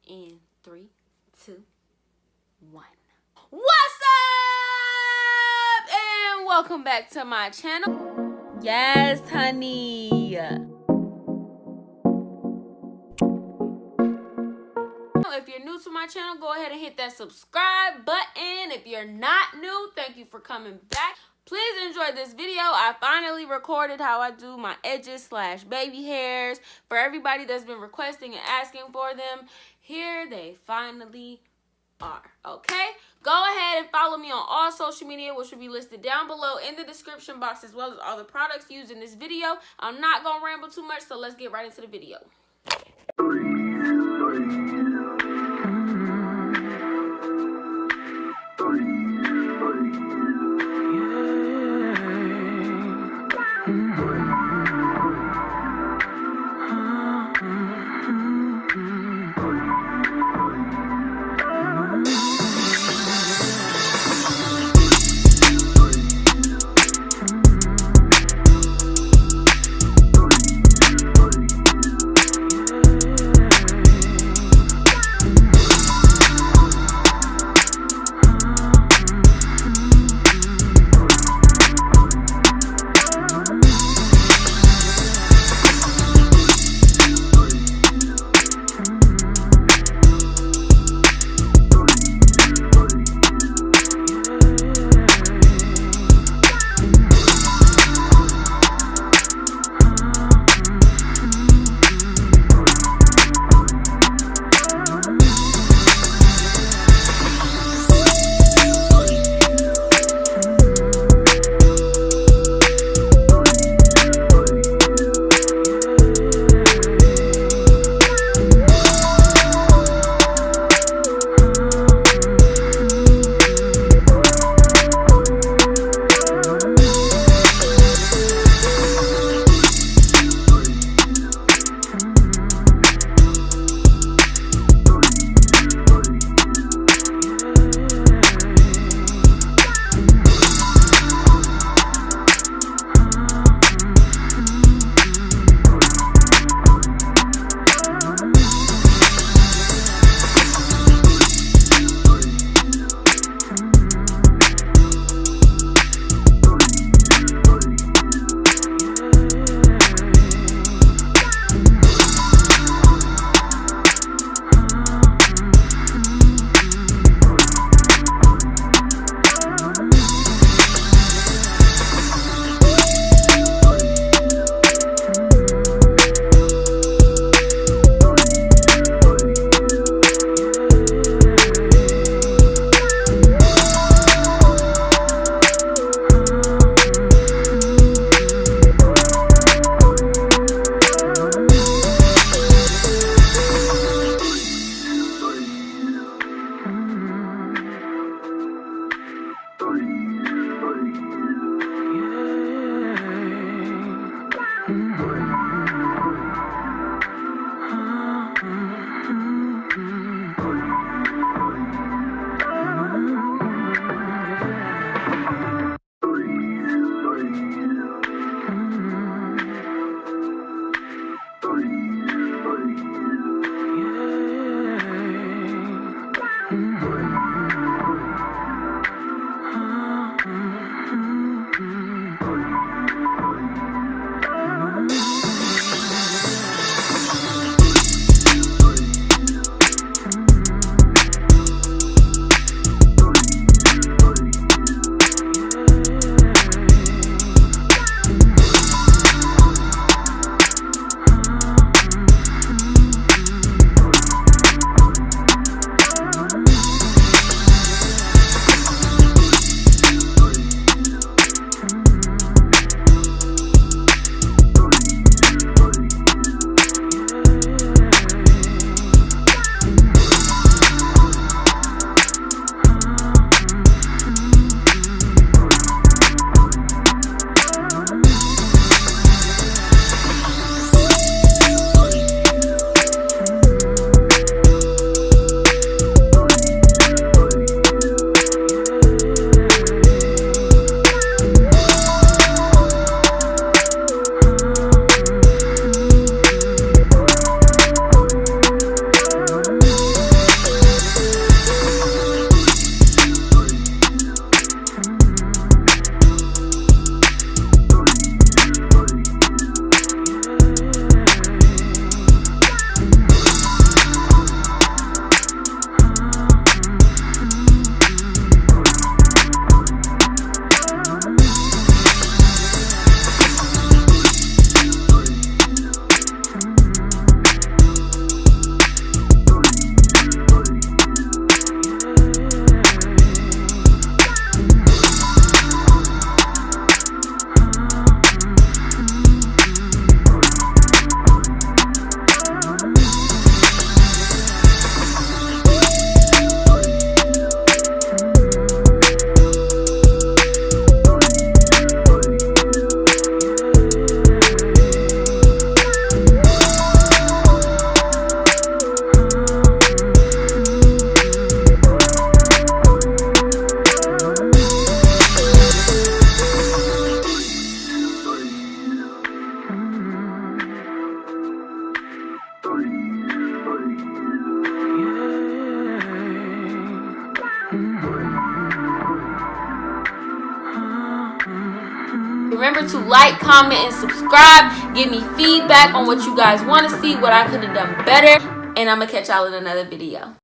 in 3, 2, 1. What's up? And welcome back to my channel. Yes, honey. If you're new to my channel, go ahead and hit that subscribe button. If you're not new, thank you for coming back. Please enjoy this video. I finally recorded how I do my edges/baby hairs. For everybody that's been requesting and asking for them, here they finally are. Okay, go ahead and follow me on all social media, which will be listed down below in the description box, as well as all the products used in this video. I'm not gonna ramble too much, so let's get right into the video. Remember to like, comment, and subscribe. Give me feedback on what you guys want to see, what I could have done better. And I'm going to catch y'all in another video.